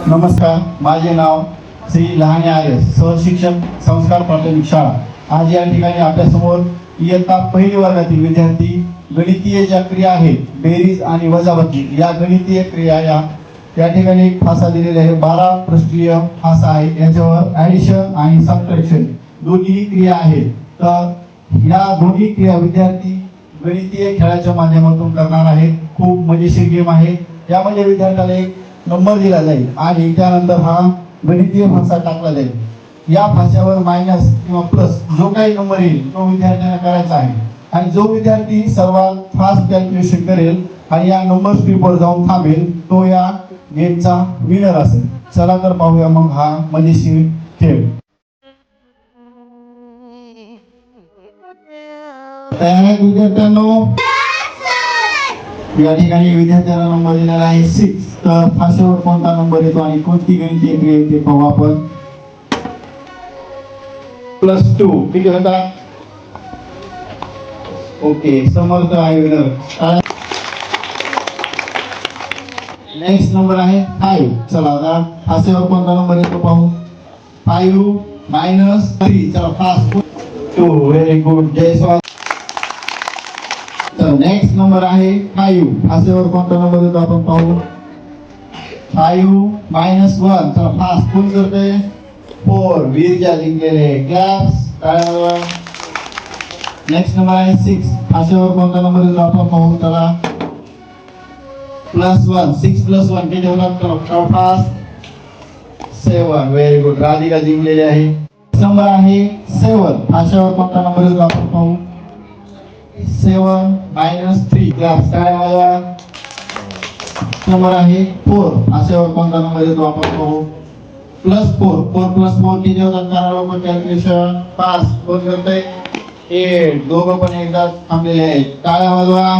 नमस्कार, माझे नाव श्री लहाने आर्य, सहशिक्षक, संस्कार प्राथमिक शाळा. आज या ठिकाणी आपल्यासमोर इयत्ता पहिली वर्गातील विद्यार्थी गणितीय ज्या क्रिया आहेत, बेरीज आणि वजाबाकी, या गणितीय क्रिया या ठिकाणी एक फासा दिलेला आहे. 12 पृष्ठीय फासा आहे. याच्यावर ॲडिशन आणि सबट्रॅक्शन दोन्ही क्रिया आहेत. तर या दोन्ही क्रिया विद्यार्थी गणितीय खेळाच्या माध्यमातून करणार आहेत. खूप मजेशीर गेम आहे. यामध्ये विद्यार्थ्याला एक नंबर दिला जाईल आणि त्यानंतर हा गणितीय फासा टाकला जाईल. या फाश्यावर मायनस किंवा प्लस जो काही नंबर येईल तो विद्यार्थ्यांना करायचा आहे. आणि जो विद्यार्थी सर्वात फास्ट कॅल्क्युलेशन करेल आणि या नंबर स्ट्रीपवर जाऊन थांबेल तो या गेमचा विनर असेल. चला तर पाहूया मग हा मजेशीर खेळ. तयार आहेत विद्यार्थ्यांनो? या ठिकाणी विद्यार्थ्यांना नंबर दिलेला आहे 6. तर फाशीवर कोणता नंबर येतो आणि कोणती गणितीय क्रिया येते पाहू आपण. +2 किती होता? ओके, समर्थ आहे विनर. नेक्स्ट नंबर आहे 5. चला आता फाशीवर कोणता नंबर येतो पाहू. 5 - 3. चला फास्ट 2. व्हेरी गुड, जय स्वामी. तर नेक्स्ट नंबर आहे 5. फाशीवर कोणता नंबर येतो आपण पाहू. 5 - 1. चला फास्ट कोण करते. 4. वीरजा जिंकलेले. क्लॅप्स, टाळ्या. नेक्स्ट नंबर आहे 6. फाशीवर कोणता नंबर येतो आपण पाहू. चला +1. 6 + 1 किती होतात. चला फास्ट 7. व्हेरी गुड, राधिका जिंकलेली आहे. नंबर आहे 7. फाशीवर कोणता नंबर येतो आपण पाहू. 7 - 3. क्लॅप्स, टाळ्या. नंबर आहे 4. फाशीवर कोणता नंबर येतो आपण पाहू. +4. 4 + 4 किती होतात. करा लवकर कॅल्क्युलेशन. 5 कोण करतंय. 8. दोघं पण एकदा थांबलेले आहेत. टाळ्या वाजवा.